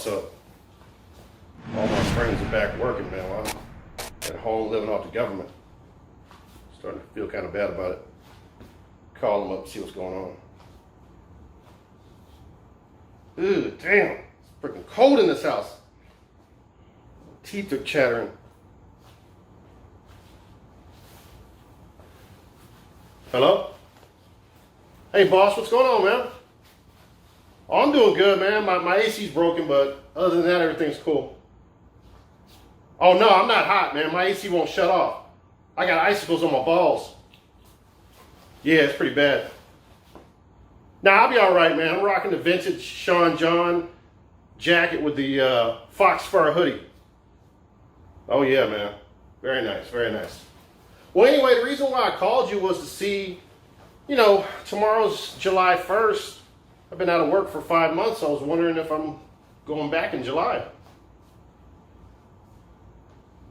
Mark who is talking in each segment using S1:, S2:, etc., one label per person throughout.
S1: what's up? All my friends are back working, man. While I'm at home living off the government. Starting to feel kind of bad about it. Call them up, see what's going on. Ooh, damn. It's freaking cold in this house. Teeth are chattering. Hello? Hey, boss, what's going on, man? Oh, I'm doing good, man. My AC's broken, but other than that, everything's cool. Oh, no, I'm not hot, man. My AC won't shut off. I got icicles on my balls. Yeah, it's pretty bad. Nah, I'll be all right, man. I'm rocking the vintage Sean John jacket with the fox fur hoodie. Oh, yeah, man. Very nice, very nice. Well, anyway, the reason why I called you was to see, you know, tomorrow's July 1st. I've been out of work for 5 months. So I was wondering if I'm going back in July.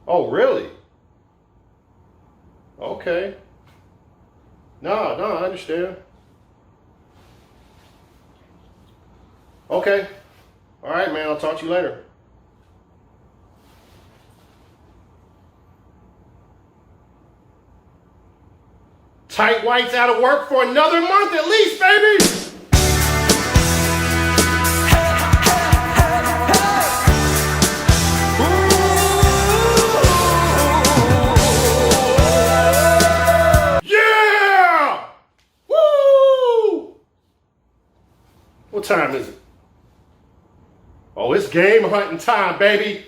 S1: Oh, really? Okay. No, I understand. Okay. All right, man. I'll talk to you later. Tight White's out of work for another month at least, baby! Yeah! Woo! What time is it? Oh, it's game hunting time, baby!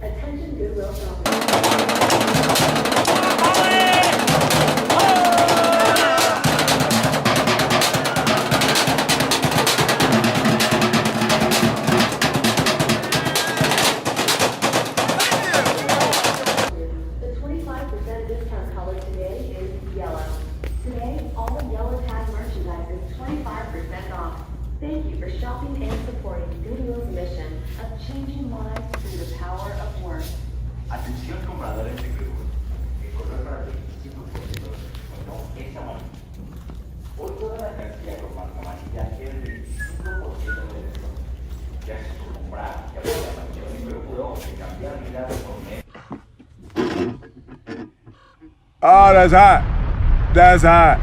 S2: Attention Goodwill shoppers. The 25% discount color today is yellow. Today, all the yellow tag merchandise is 25% off. Thank you for shopping and supporting Goodwill's mission of changing lives through the power of work.
S3: Atención compradores de Goodwill. El color para el 25% no es amarillo. Hoy toda la cartilla con marca amarilla es el 25% de descuento. Ya se puede comprar, ya puede amarillo, pero puedo cambiar mi lado por medio.
S4: Oh, that's hot. That's hot.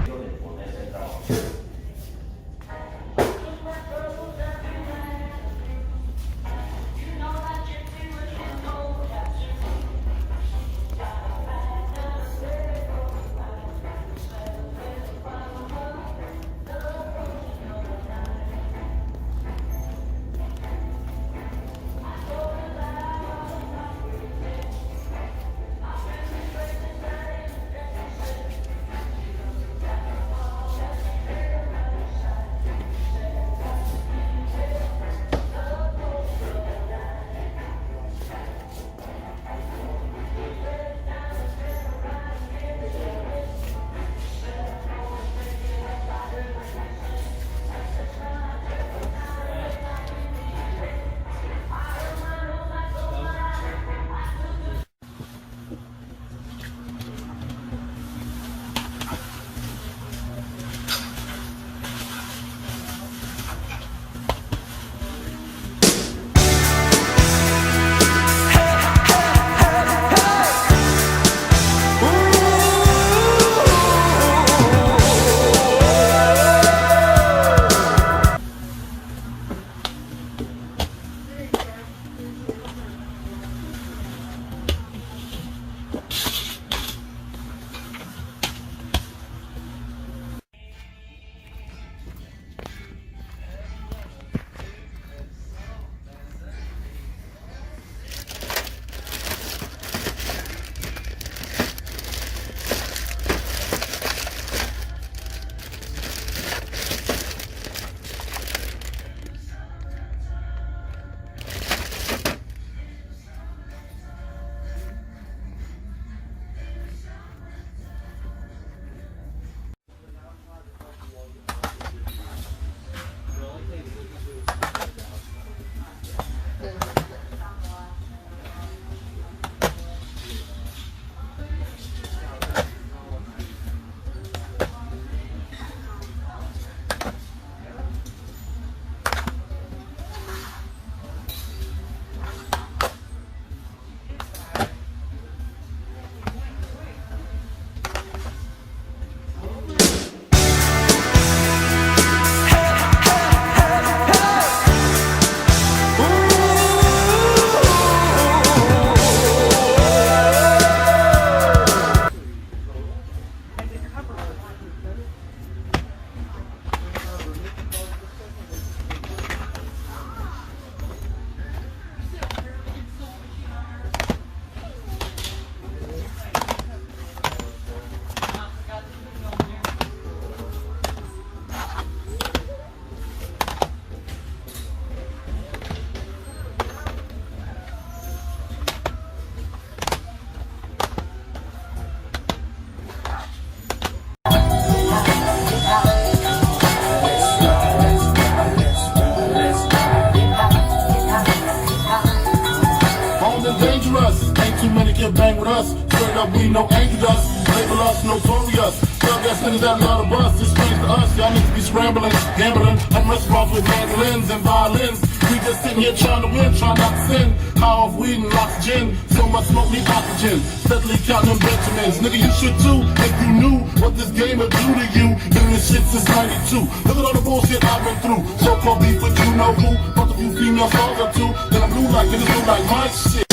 S5: too many can bang with us. Straight up, we no angel dust. Label us notorious. Thug ass niggas that love the bus. It's strange to us. Y'all need to be scrambling, gambling. I'm responsible with mandolins and violins. We just sitting here trying to win, trying not to sin. High off weed and oxygen. So much smoke need oxygen. Steadily counting them Benjamins. Nigga, you should too if you knew what this game would do to you. Been in this shit since 92. Look at all the bullshit I've been through. So-called beef with you know who. Fuck a few female songs or two. Then I'm blue like niggas look like my shit.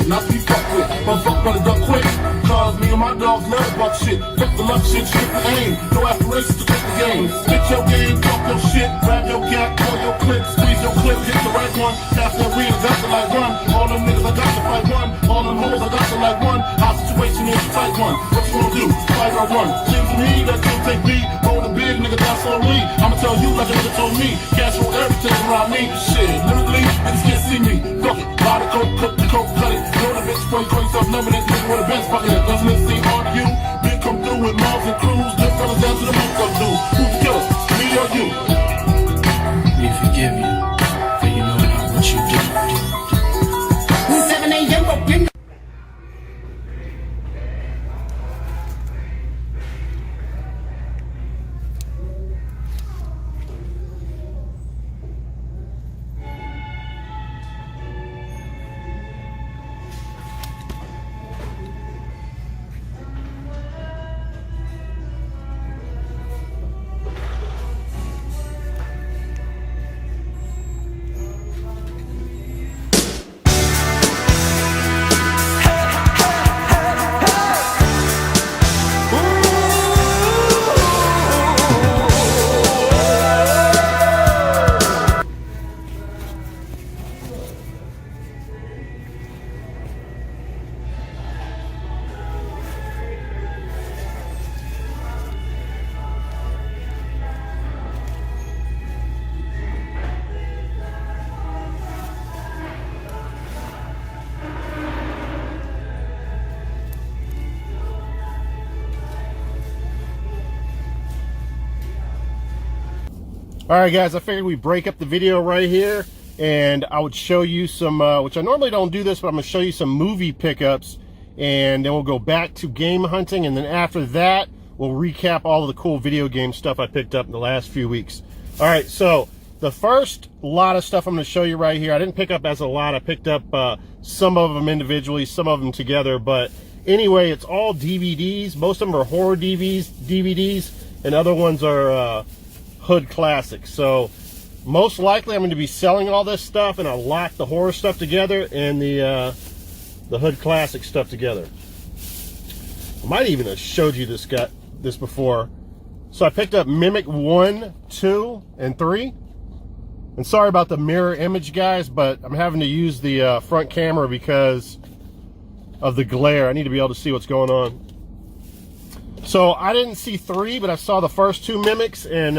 S5: Not be fucked with, but fuck better duck quick. Cause me and my dogs love buck shit. Fuck the luck shit, strip the aim. No aspirations to take the game. Spit your game, talk your shit. Grab your gap, pull your clip, squeeze your clip, hit the right one. Pass that wheel, got to like run. All them niggas I got to fight one. All them hoes I got to like one. Our situation is a tight one. What you gonna do? Fight or run? Seems to me that you take me. Roll the big nigga down slowly. I'ma tell you like a nigga told me. Cash roll everything around me. Shit, literally, niggas can't see me. Fuck it, buy the coke, cook the coke, cut it. Know the bitch before you call yourself limited. Nigga with a bench pocket. Doesn't it seem hard to you? Big come through with mobs and crews. Good fellas down to the most of do. Who's the killer? Me or you?
S6: We forgive you for you know not what you do. 7 a.m. open.
S1: All right, guys, I figured we'd break up the video right here, and I would show you some, which I normally don't do this, but I'm going to show you some movie pickups, and then we'll go back to game hunting, and then after that, we'll recap all of the cool video game stuff I picked up in the last few weeks. All right, so the first lot of stuff I'm going to show you right here, I didn't pick up as a lot. I picked up some of them individually, some of them together, but anyway, it's all DVDs. Most of them are horror DVDs, and other ones are hood classics. So most likely I'm going to be selling all this stuff, and I'll lock the horror stuff together and the hood classic stuff together. I might even have showed you this before. So I picked up Mimic 1, 2, and 3. And sorry about the mirror image, guys, but I'm having to use the front camera because of the glare. I need to be able to see what's going on. So I didn't see 3, but I saw the first 2 Mimics, and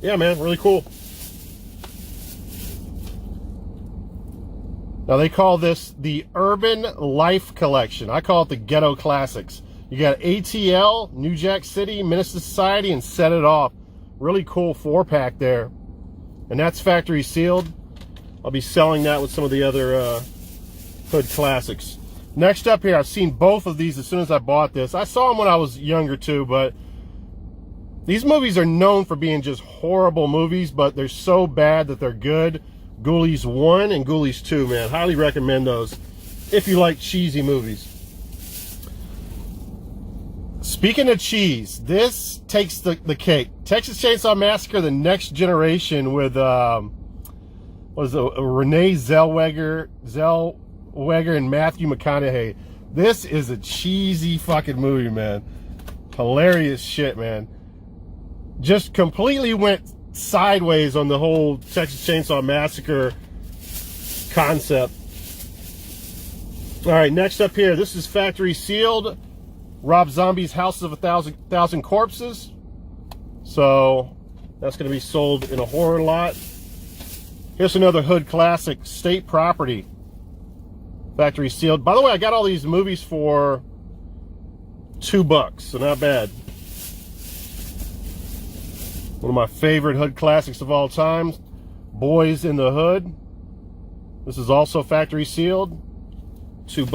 S1: yeah, man, really cool. Now they call this the Urban Life Collection. I call it the Ghetto Classics. You got ATL, New Jack City, Minister Society, and Set It Off. Really cool 4-pack there. And that's factory sealed. I'll be selling that with some of the other hood classics. Next up here, I've seen both of these as soon as I bought this. I saw them when I was younger too, but these movies are known for being just horrible movies, but they're so bad that they're good. Ghoulies 1 and Ghoulies 2, man. Highly recommend those if you like cheesy movies. Speaking of cheese, this takes the cake. Texas Chainsaw Massacre: The Next Generation with Renee Zellweger and Matthew McConaughey. This is a cheesy fucking movie, man. Hilarious shit, man. Just completely went sideways on the whole Texas Chainsaw Massacre concept. All right, next up here, this is factory sealed. Rob Zombie's House of a Thousand Corpses. So that's going to be sold in a horror lot. Here's another hood classic, State Property. Factory sealed. By the way, I got all these movies for $2, so not bad. One of my favorite hood classics of all time, Boys in the Hood. This is also factory sealed, $2.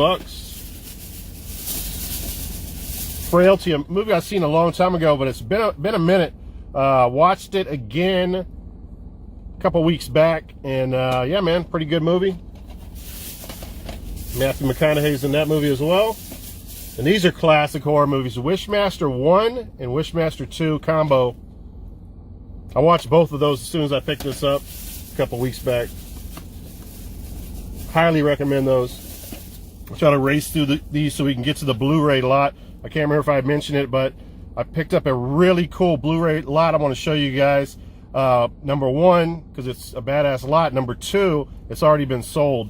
S1: Frailty, a movie I've seen a long time ago, but it's been a minute. Watched it again a couple weeks back, and yeah, man, pretty good movie. Matthew McConaughey's in that movie as well. And these are classic horror movies. Wishmaster 1 and Wishmaster 2 combo. I watched both of those as soon as I picked this up a couple weeks back. Highly recommend those. I'll try to race through these so we can get to the Blu-ray lot. I can't remember if I mentioned it, but I picked up a really cool Blu-ray lot I want to show you guys. Number one, because it's a badass lot. Number two, it's already been sold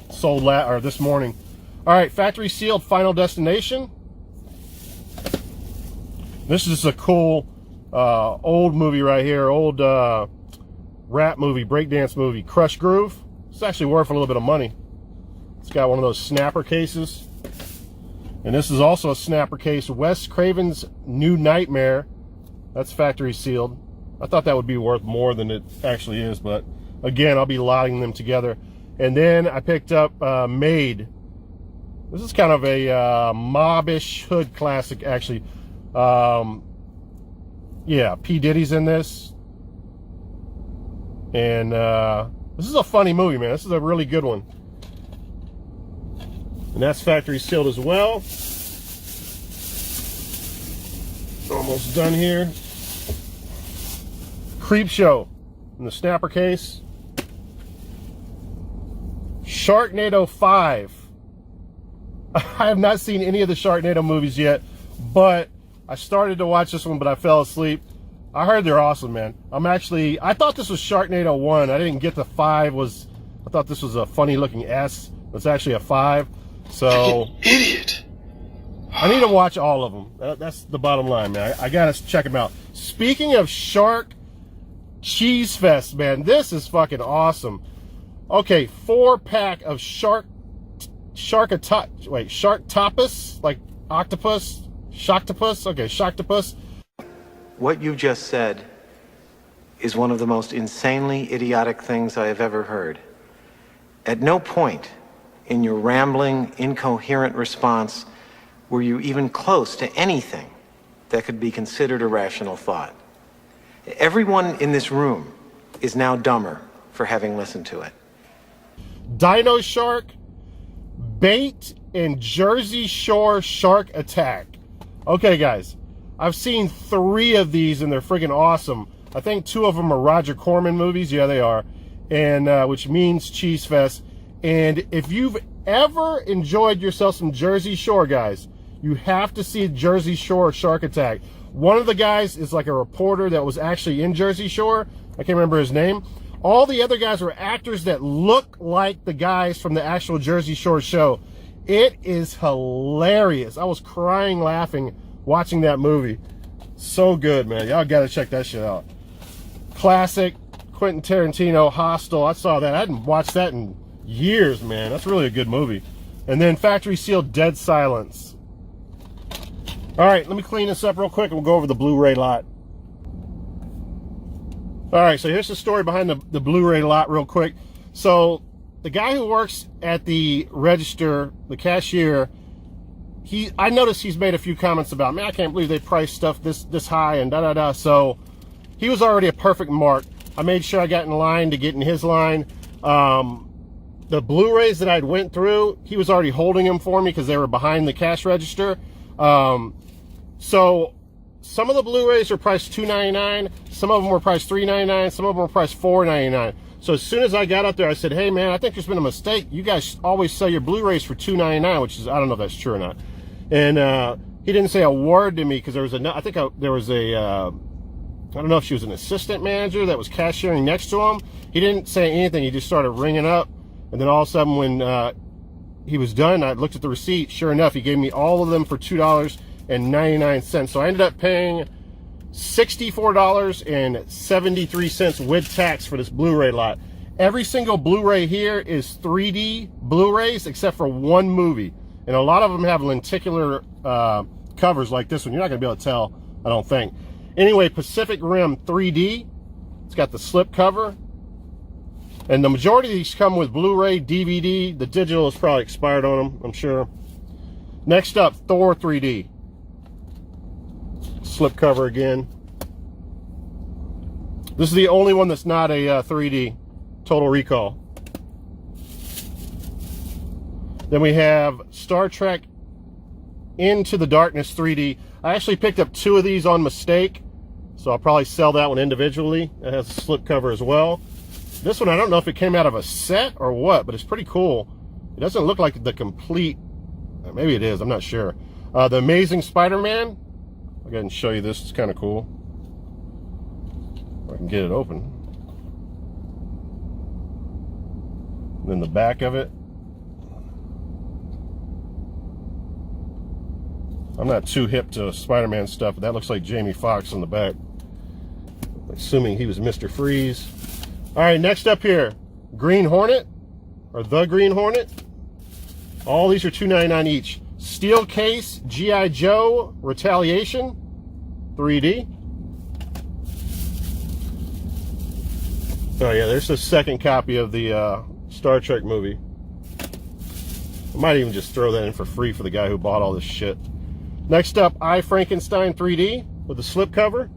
S1: this morning. All right, factory sealed Final Destination. This is a cool old movie right here, old rap movie, breakdance movie, Crush Groove. It's actually worth a little bit of money. It's got one of those snapper cases. And this is also a snapper case, Wes Craven's New Nightmare. That's factory sealed. I thought that would be worth more than it actually is, but again, I'll be lotting them together. And then I picked up Made. This is kind of a mobbish hood classic, actually. Yeah, P. Diddy's in this. And this is a funny movie, man. This is a really good one. And that's factory sealed as well. Almost done here. Creep Show in the snapper case. Sharknado 5. I have not seen any of the Sharknado movies yet, but I started to watch this one, but I fell asleep. I heard they're awesome, man. I thought this was Sharknado 1. I didn't get the 5. I thought this was a funny looking S. It's actually a 5. So,
S6: idiot.
S1: I need to watch all of them. That's the bottom line, man. I gotta check them out. Speaking of Shark Cheese Fest, man, this is fucking awesome. Okay, 4-pack of Sharktopus, like octopus, Shocktopus. Okay, Shocktopus.
S7: What you just said is one of the most insanely idiotic things I have ever heard. At no point in your rambling, incoherent response were you even close to anything that could be considered a rational thought. Everyone in this room is now dumber for having listened to it.
S1: Dino Shark, Bait, and Jersey Shore Shark Attack. Okay, guys, I've seen 3 of these and they're friggin' awesome. I think 2 of them are Roger Corman movies. Yeah, they are. And which means Cheese Fest. And if you've ever enjoyed yourself some Jersey Shore, guys, you have to see Jersey Shore Shark Attack. One of the guys is like a reporter that was actually in Jersey Shore. I can't remember his name. All the other guys were actors that look like the guys from the actual Jersey Shore show. It is hilarious. I was crying laughing watching that movie. So good, man. Y'all gotta check that shit out. Classic Quentin Tarantino, Hostel. I saw that. I hadn't watched that in years, man. That's really a good movie. And then factory sealed Dead Silence. All right, let me clean this up real quick and we'll go over the Blu-ray lot. All right, so here's the story behind the Blu-ray lot real quick. So the guy who works at the register, the cashier, I noticed he's made a few comments about, man, I can't believe they priced stuff this high and da-da-da. So he was already a perfect mark. I made sure I got in line to get in his line. The Blu-rays that I'd went through, he was already holding them for me because they were behind the cash register. So some of the Blu-rays are priced $2.99, some of them were priced $3.99, some of them were priced $4.99. So as soon as I got up there, I said, hey man, I think there's been a mistake. You guys always sell your Blu-rays for $2.99, which is, I don't know if that's true or not. And he didn't say a word to me because there was there was a I don't know if she was an assistant manager that was cashiering next to him. He didn't say anything. He just started ringing up. And then all of a sudden when he was done, I looked at the receipt. Sure enough, he gave me all of them for $2.99. So I ended up paying $64.73 with tax for this Blu-ray lot. Every single Blu-ray here is 3D Blu-rays except for one movie. And a lot of them have lenticular covers like this one. You're not going to be able to tell, I don't think. Anyway, Pacific Rim 3D. It's got the slip cover. And the majority of these come with Blu-ray, DVD. The digital is probably expired on them, I'm sure. Next up, Thor 3D. Slip cover again. This is the only one that's not a 3D. Total Recall. Then we have Star Trek Into the Darkness 3D. I actually picked up 2 of these on mistake, so I'll probably sell that one individually. It has a slip cover as well. This one, I don't know if it came out of a set or what, but it's pretty cool. It doesn't look like the complete, maybe it is, I'm not sure. The Amazing Spider-Man. I'll go ahead and show you this, it's kind of cool. If I can get it open. And then the back of it. I'm not too hip to Spider-Man stuff, but that looks like Jamie Foxx on the back. Assuming he was Mr. Freeze. All right, next up here, Green Hornet, or the Green Hornet. All these are $2.99 each. Steel Case, G.I. Joe, Retaliation, 3D. Oh yeah, there's the second copy of the Star Trek movie. I might even just throw that in for free for the guy who bought all this shit. Next up, I, Frankenstein 3D with the slipcover.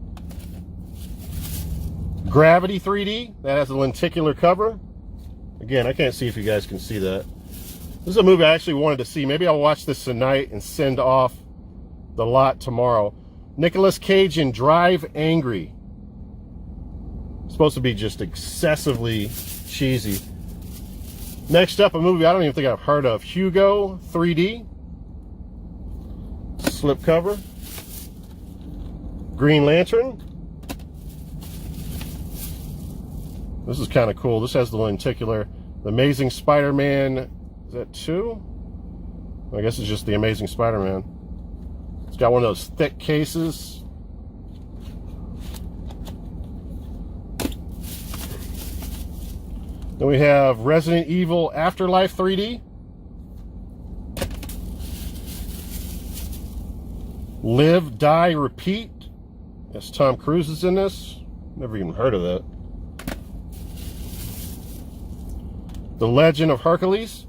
S1: Gravity 3D, that has a lenticular cover. Again, I can't see if you guys can see that. This is a movie I actually wanted to see. Maybe I'll watch this tonight and send off the lot tomorrow. Nicolas Cage in Drive Angry. It's supposed to be just excessively cheesy. Next up, a movie I don't even think I've heard of. Hugo 3D. Slipcover. Green Lantern. This is kind of cool. This has the lenticular. The Amazing Spider-Man, is that 2? I guess it's just the Amazing Spider-Man. It's got one of those thick cases. Then we have Resident Evil Afterlife 3D. Live, Die, Repeat. Yes, Tom Cruise is in this. Never even heard of that. The Legend of Hercules.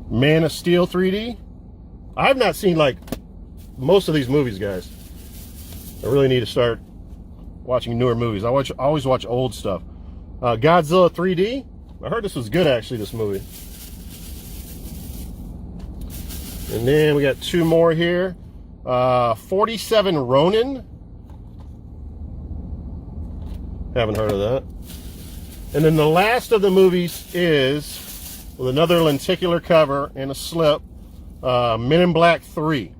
S1: Man of Steel 3D. I have not seen like most of these movies, guys. I really need to start watching newer movies. I always watch old stuff. Godzilla 3D. I heard this was good actually, this movie. And then we got 2 more here. 47 Ronin. Haven't heard of that. And then the last of the movies is, with another lenticular cover and a slip, Men in Black 3.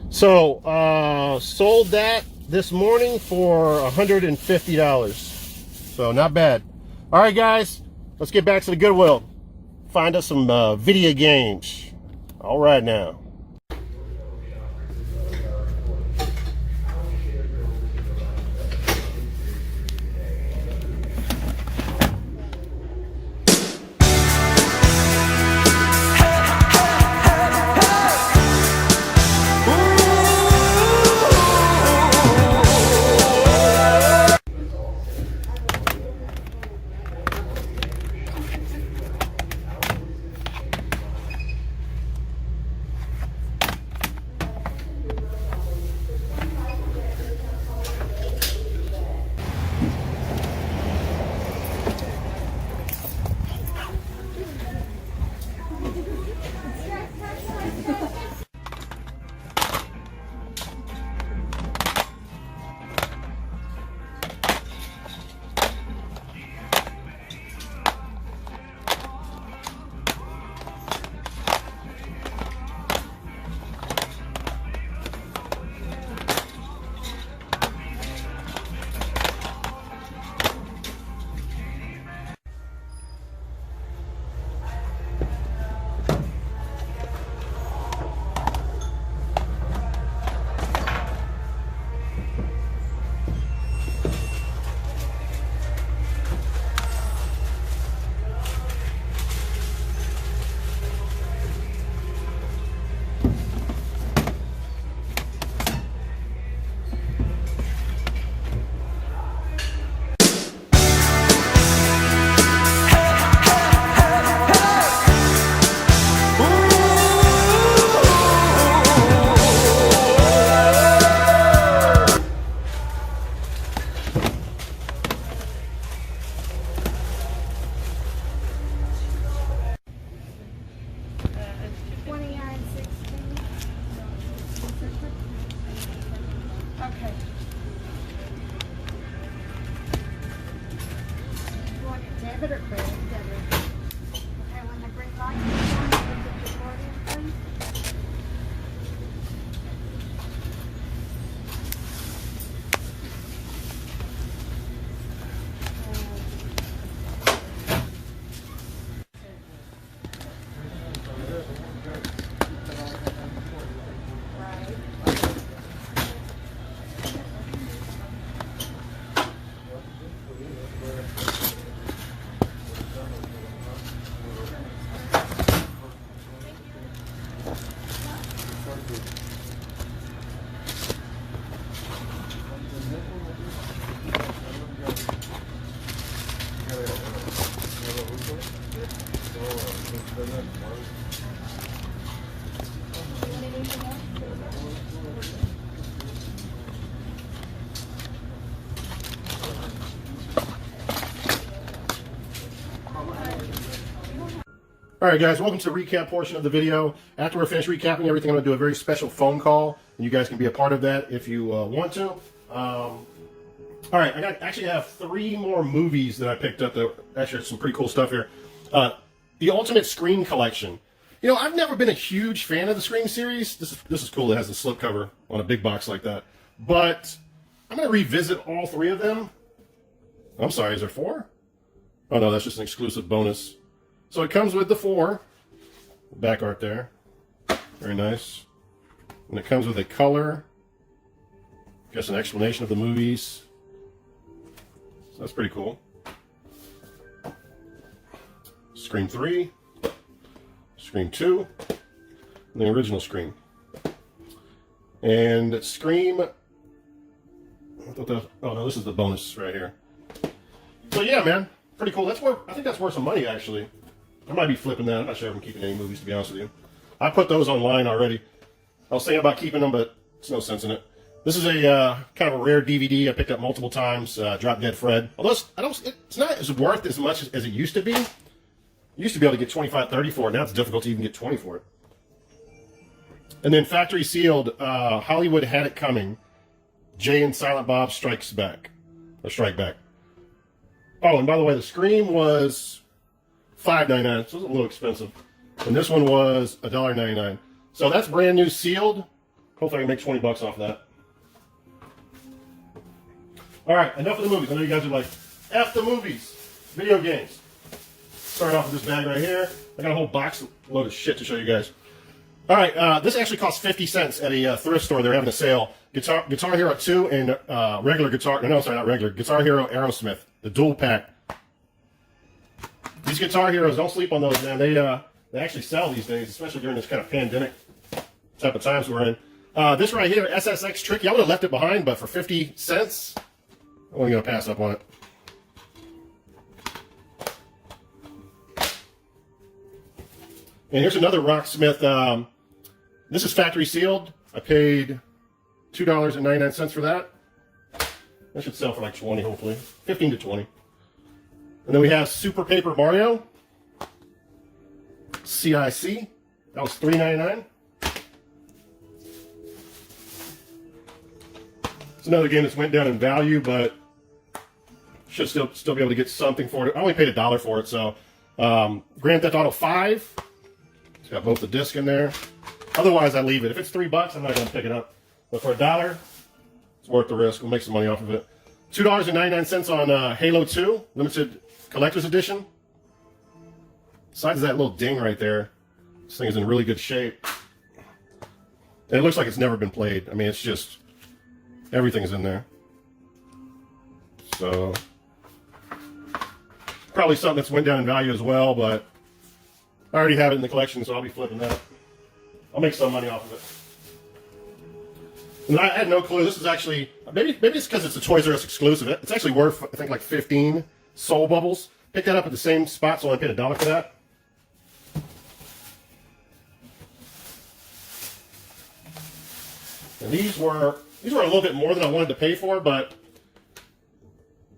S1: So, sold that this morning for $150. So, not bad. All right, guys, let's get back to the Goodwill. Find us some video games. All right now.
S8: order for it, Deborah. Okay, when they bring lights down, put your card in, please.
S1: All right, guys, welcome to the recap portion of the video. After we're finished recapping everything, I'm going to do a very special phone call, and you guys can be a part of that if you want to. All right, I actually have 3 more movies that I picked up that actually have some pretty cool stuff here. The Ultimate Scream Collection. You know, I've never been a huge fan of the Scream series. This is cool. It has a slipcover on a big box like that. But I'm going to revisit all 3 of them. I'm sorry, is there 4? Oh, no, that's just an exclusive bonus. So it comes with the 4. Back art there. Very nice. And it comes with a color. Just an explanation of the movies. So that's pretty cool. Scream 3. Scream 2. And the original Scream. And Scream... I thought that was, oh no, this is the bonus right here. So yeah, man. Pretty cool. That's worth, I think that's worth some money, actually. I might be flipping that. I'm not sure if I'm keeping any movies, to be honest with you. I put those online already. I was thinking about keeping them, but there's no sense in it. This is a kind of a rare DVD I picked up multiple times. Drop Dead Fred. Although it's not as worth as much as it used to be. You used to be able to get 25, 30 for it. Now it's difficult to even get 20 for it. And then factory sealed. Hollywood Had It Coming. Jay and Silent Bob Strikes Back, or Strike Back. Oh, and by the way, the Scream was $5.99, so it was a little expensive. And this one was $1.99. So that's brand new sealed. Hopefully I can make 20 bucks off that. All right, enough of the movies. I know you guys are like, F the movies. Video games. Start off with this bag right here. I got a whole box load of shit to show you guys. All right, this actually cost 50 cents at a thrift store. They're having a sale. Guitar Hero 2 and regular guitar. No, sorry, not regular. Guitar Hero Aerosmith, the dual pack. These Guitar Heroes, don't sleep on those, man. They actually sell these days, especially during this kind of pandemic type of times we're in. This right here, SSX Tricky. I would have left it behind, but for 50 cents, I'm only going to pass up on it. And here's another Rocksmith. This is factory sealed. I paid $2.99 for that. That should sell for like 20, hopefully. 15 to 20. And then we have Super Paper Mario. CIC. That was $3.99. It's another game that's went down in value, but should still be able to get something for it. I only paid $1 for it, so Grand Theft Auto 5. It's got both the disc in there. Otherwise, I leave it. If it's $3, I'm not going to pick it up. But for $1, it's worth the risk. We'll make some money off of it. $2.99 on Halo 2 Limited Collector's Edition. Besides that little ding right there, this thing is in really good shape. And it looks like it's never been played. I mean, it's just, everything's in there. So, probably something that's went down in value as well, but I already have it in the collection, so I'll be flipping that. I'll make some money off of it. And I had no clue. This is actually, maybe it's because it's a Toys R Us exclusive. It's actually worth, I think, like 15 Soul Bubbles. Picked that up at the same spot, so I paid $1 for that. And these were a little bit more than I wanted to pay for, but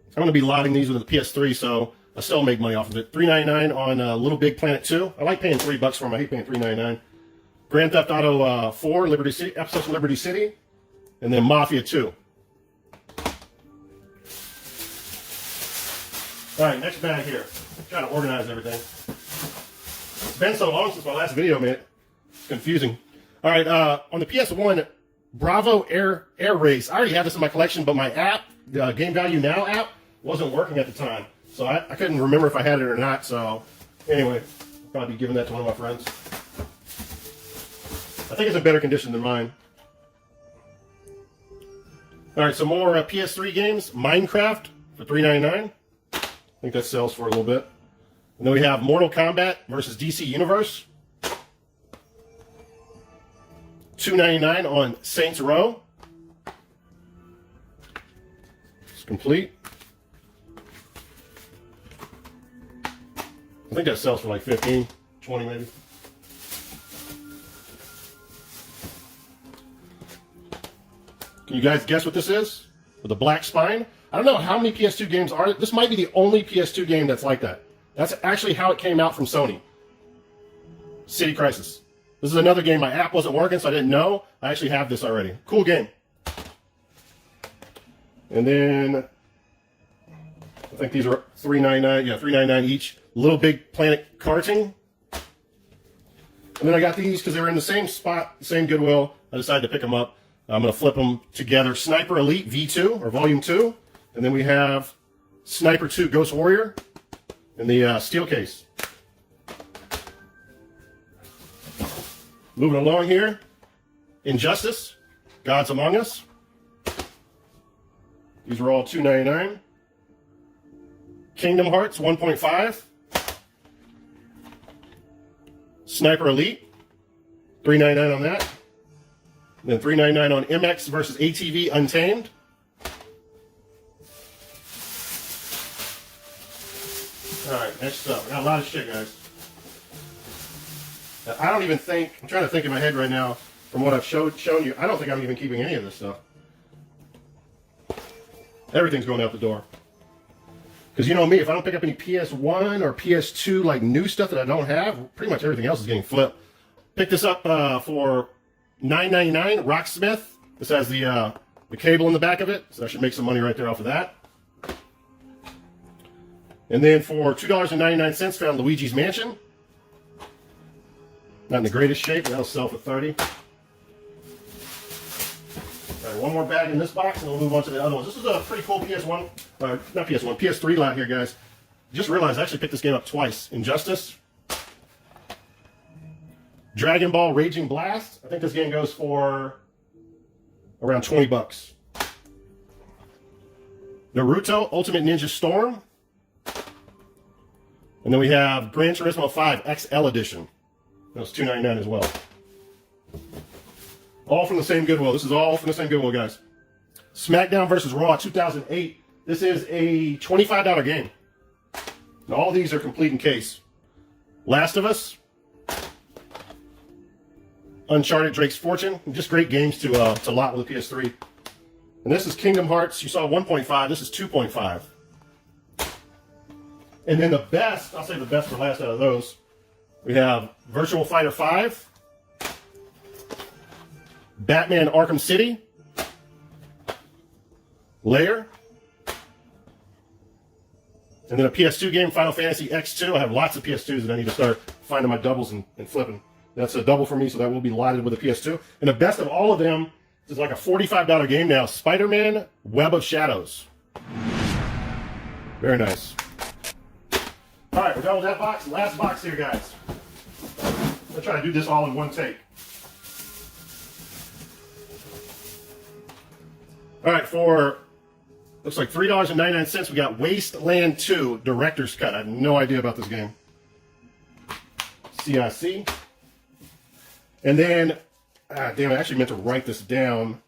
S1: I'm going to be lotting these with the PS3, so I still make money off of it. $3.99 on Little Big Planet 2. I like paying $3 for them. I hate paying $3.99. Grand Theft Auto 4, Liberty City, episodes of Liberty City, and then Mafia 2. All right, next bag here. Trying to organize everything. It's been so long since my last video, man. It's confusing. All right, on the PS1, Bravo Air Race. I already have this in my collection, but my app, the Game Value Now app, wasn't working at the time. So I couldn't remember if I had it or not. So anyway, I'll probably be giving that to one of my friends. I think it's in better condition than mine. All right, some more PS3 games. Minecraft for $3.99. I think that sells for a little bit. And then we have Mortal Kombat versus DC Universe. $2.99 on Saints Row. It's complete. I think that sells for like 15, 20 maybe. Can you guys guess what this is? With a black spine? I don't know how many PS2 games are. This might be the only PS2 game that's like that. That's actually how it came out from Sony. City Crisis. This is another game. My app wasn't working, so I didn't know. I actually have this already. Cool game. And then I think these are $3.99. Yeah, $3.99 each. Little Big Planet Karting. And then I got these because they were in the same spot, same Goodwill. I decided to pick them up. I'm going to flip them together. Sniper Elite V2 or Volume 2. And then we have Sniper 2 Ghost Warrior in the steel case. Moving along here. Injustice. Gods Among Us. These were all $2.99. Kingdom Hearts 1.5. Sniper Elite. $3.99 on that. And then $3.99 on MX versus ATV Untamed. Alright, next up. We got a lot of shit, guys. Now, I don't even think, I'm trying to think in my head right now, from what I've shown you, I don't think I'm even keeping any of this stuff. Everything's going out the door. Because you know me, if I don't pick up any PS1 or PS2, like new stuff that I don't have, pretty much everything else is getting flipped. Picked this up for $9.99, Rocksmith. This has the cable in the back of it, so I should make some money right there off of that. And then for $2.99, found Luigi's Mansion. Not in the greatest shape, but that'll sell for $30. All right, one more bag in this box, and we'll move on to the other ones. This is a pretty cool PS1, not PS1, PS3 lot here, guys. Just realized I actually picked this game up twice. Injustice. Dragon Ball Raging Blast. I think this game goes for around 20 bucks. Naruto Ultimate Ninja Storm. And then we have Gran Turismo 5 XL Edition. That was $2.99 as well. All from the same Goodwill. This is all from the same Goodwill, guys. SmackDown vs. Raw 2008. This is a $25 game. And all these are complete in case. Last of Us. Uncharted Drake's Fortune. Just great games to lot with the PS3. And this is Kingdom Hearts. You saw 1.5. This is 2.5. And then the best, I'll say the best for last out of those, we have Virtual Fighter 5, Batman Arkham City, Lair, and then a PS2 game, Final Fantasy X2. I have lots of PS2s that I need to start finding my doubles and flipping. That's a double for me, so that will be loaded with a PS2. And the best of all of them is like a $45 game now, Spider-Man Web of Shadows. Very nice. All right, we're done with that box. Last box here, guys. I'm going to try to do this all in one take. All right, for, looks like $3.99, we got Wasteland 2 Director's Cut. I have no idea about this game. CIC. And then, damn, I actually meant to write this down.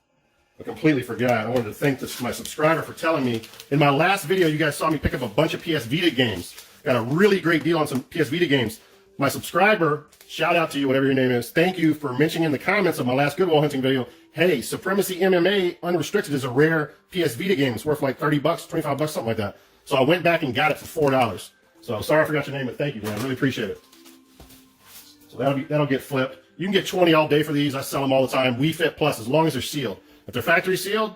S1: I completely forgot. I wanted to thank my subscriber for telling me. In my last video, you guys saw me pick up a bunch of PS Vita games. Got a really great deal on some PS Vita games. My subscriber, shout out to you, whatever your name is. Thank you for mentioning in the comments of my last Goodwill hunting video, hey, Supremacy MMA Unrestricted is a rare PS Vita game. It's worth like 30 bucks, 25 bucks, something like that. So I went back and got it for $4. So sorry I forgot your name, but thank you, man. I really appreciate it. So that'll get flipped. You can get 20 all day for these. I sell them all the time. We Fit Plus, as long as they're sealed. If they're factory sealed,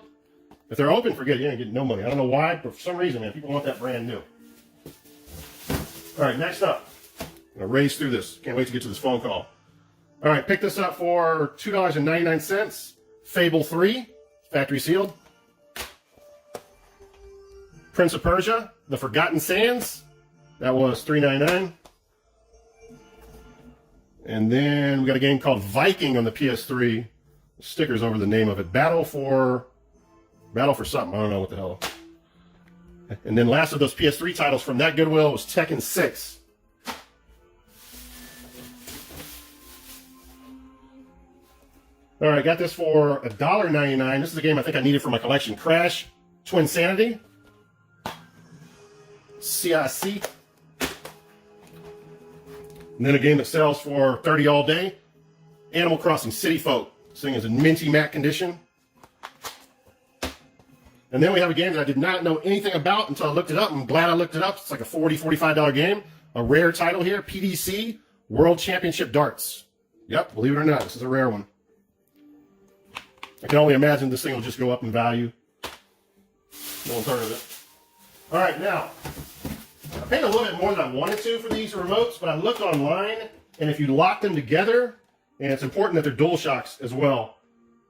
S1: if they're open, forget it. You ain't getting no money. I don't know why, but for some reason, man, people want that brand new. All right, next up. I'm going to race through this. Can't wait to get to this phone call. All right, pick this up for $2.99. Fable 3, factory sealed. Prince of Persia, The Forgotten Sands. That was $3.99. And then we got a game called Viking on the PS3. Stickers over the name of it. Battle for something. I don't know what the hell. And then last of those PS3 titles from that Goodwill was Tekken 6. All right, got this for $1.99. This is a game I think I needed for my collection. Crash Twinsanity. CIC. And then a game that sells for $30 all day. Animal Crossing City Folk. This thing is in minty matte condition. And then we have a game that I did not know anything about until I looked it up. I'm glad I looked it up. It's like a $40, $45 game. A rare title here. PDC World Championship Darts. Yep, believe it or not, this is a rare one. I can only imagine this thing will just go up in value. No one's heard of it. All right, now, I paid a little bit more than I wanted to for these remotes, but I looked online, and if you lock them together, and it's important that they're DualShocks as well,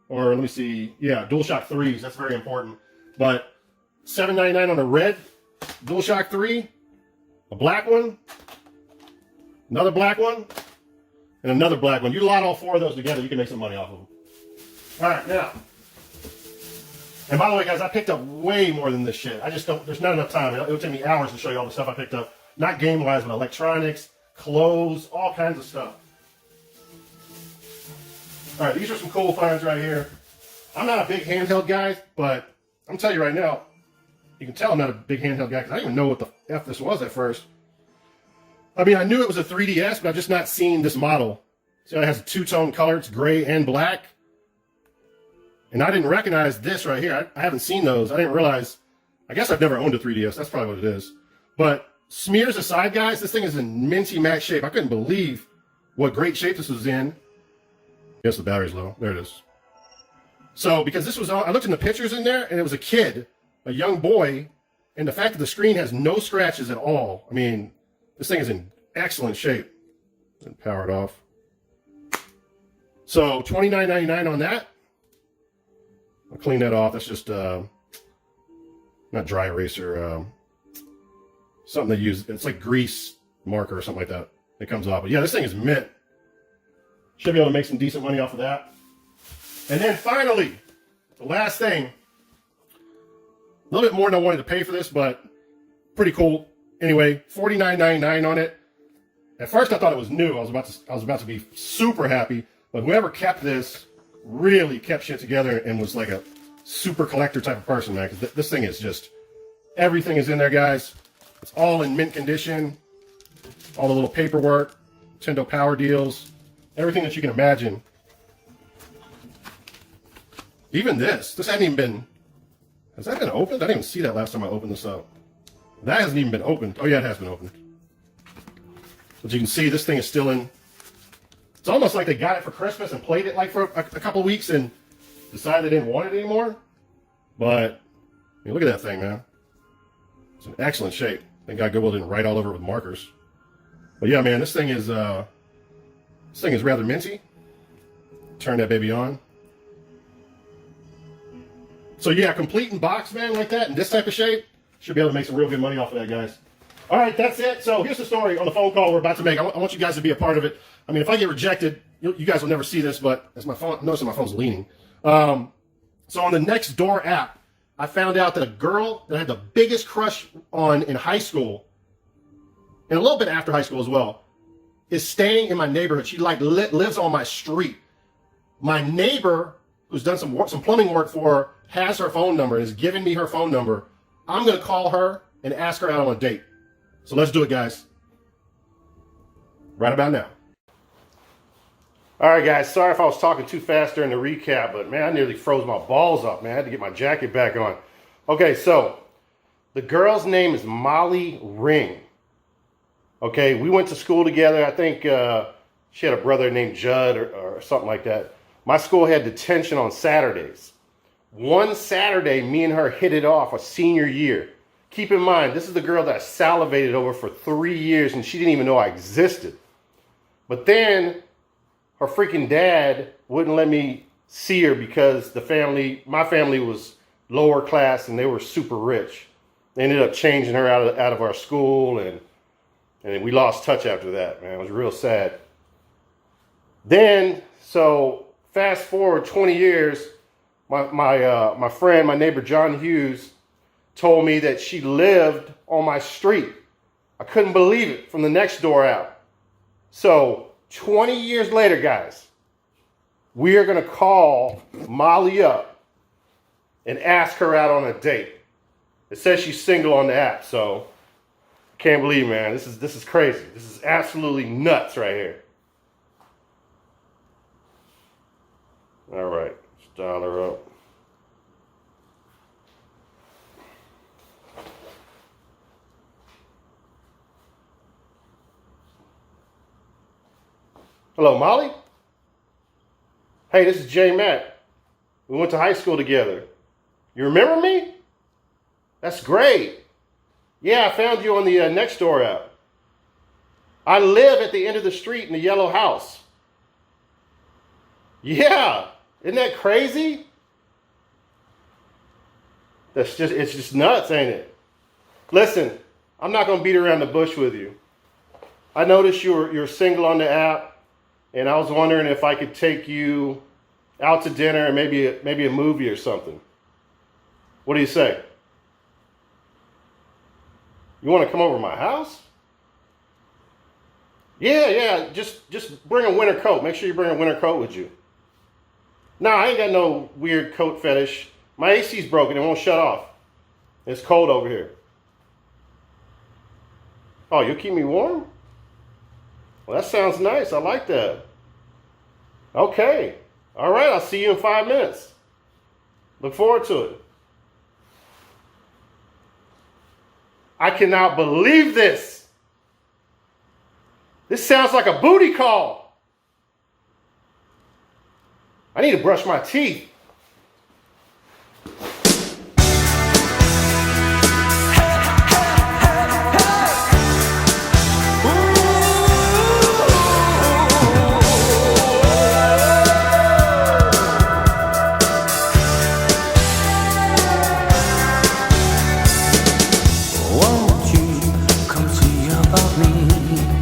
S1: or let me see, yeah, DualShock 3s, that's very important. But $7.99 on a red DualShock 3, a black one, another black one, and another black one. You lot all four of those together, you can make some money off of them. All right, now, and by the way, guys, I picked up way more than this shit. I just don't, there's not enough time. It would take me hours to show you all the stuff I picked up. Not game-wise, but electronics, clothes, all kinds of stuff. All right, these are some cool finds right here. I'm not a big handheld guy, but I'm telling you right now, you can tell I'm not a big handheld guy because I didn't even know what the F this was at first. I mean, I knew it was a 3DS, but I've just not seen this model. See, it has a two-tone color. It's gray and black. And I didn't recognize this right here. I haven't seen those. I didn't realize. I guess I've never owned a 3DS. That's probably what it is. But smears aside, guys, this thing is in minty matte shape. I couldn't believe what great shape this was in. Yes, the battery's low. There it is. So, because this was on, I looked in the pictures in there, and it was a kid, a young boy, and the fact that the screen has no scratches at all. I mean, this thing is in excellent shape. And power it off. So, $29.99 on that. I'll clean that off. That's just, not dry eraser, something they use. It's like grease marker or something like that. It comes off. But yeah, this thing is mint. Should be able to make some decent money off of that. And then finally, the last thing. A little bit more than I wanted to pay for this, but pretty cool. Anyway, $49.99 on it. At first I thought it was new. I was about to be super happy. But whoever kept this really kept shit together and was like a super collector type of person, man. Because this thing is just, everything is in there, guys. It's all in mint condition. All the little paperwork, Nintendo Power deals, everything that you can imagine. Even this hasn't even been, has that been opened? I didn't even see that last time I opened this up. That hasn't even been opened. Oh yeah, it has been opened. But you can see this thing is still in. It's almost like they got it for Christmas and played it like for a couple weeks and decided they didn't want it anymore. But, I mean, look at that thing, man. It's in excellent shape. Thank God Goodwill didn't write all over it with markers. But yeah, man, this thing is rather minty. Turn that baby on. So yeah, complete in box, man, like that, in this type of shape. Should be able to make some real good money off of that, guys. All right, that's it. So here's the story on the phone call we're about to make. I want you guys to be a part of it. I mean, if I get rejected, you guys will never see this, but as my phone, notice my phone's leaning. So on the Nextdoor app, I found out that a girl that I had the biggest crush on in high school, and a little bit after high school as well, is staying in my neighborhood. She like lives on my street. My neighbor, who's done some plumbing work for her, has her phone number and is giving me her phone number. I'm going to call her and ask her out on a date. So let's do it, guys. Right about now. All right, guys. Sorry if I was talking too fast during the recap, but man, I nearly froze my balls up, man. I had to get my jacket back on. Okay, so the girl's name is Molly Ring. Okay, we went to school together. I think she had a brother named Judd or something like that. My school had detention on Saturdays. One Saturday, me and her hit it off a senior year. Keep in mind, this is the girl that I salivated over for 3 years and she didn't even know I existed. But then her freaking dad wouldn't let me see her because my family was lower class and they were super rich. They ended up changing her out of our school and we lost touch after that, man. It was real sad. Then, so fast forward 20 years, my friend, my neighbor John Hughes, told me that she lived on my street. I couldn't believe it, from the next door out. So 20 years later, guys, we are going to call Molly up and ask her out on a date. It says she's single on the app, so can't believe, man. This is crazy. This is absolutely nuts right here. All right, let's dial her up. Hello, Molly? Hey, this is Jay Matt. We went to high school together. You remember me? That's great. Yeah, I found you on the Nextdoor app. I live at the end of the street in the yellow house. Yeah, isn't that crazy? It's just nuts, ain't it? Listen, I'm not gonna beat around the bush with you. I noticed you're single on the app. And I was wondering if I could take you out to dinner and maybe a movie or something. What do you say? You want to come over to my house? Yeah. Just bring a winter coat. Make sure you bring a winter coat with you. Nah, I ain't got no weird coat fetish. My AC's broken. It won't shut off. It's cold over here. Oh, you'll keep me warm? Well, that sounds nice. I like that. Okay. All right. I'll see you in 5 minutes. Look forward to it. I cannot believe this. This sounds like a booty call. I need to brush my teeth.
S9: Won't you come see about me?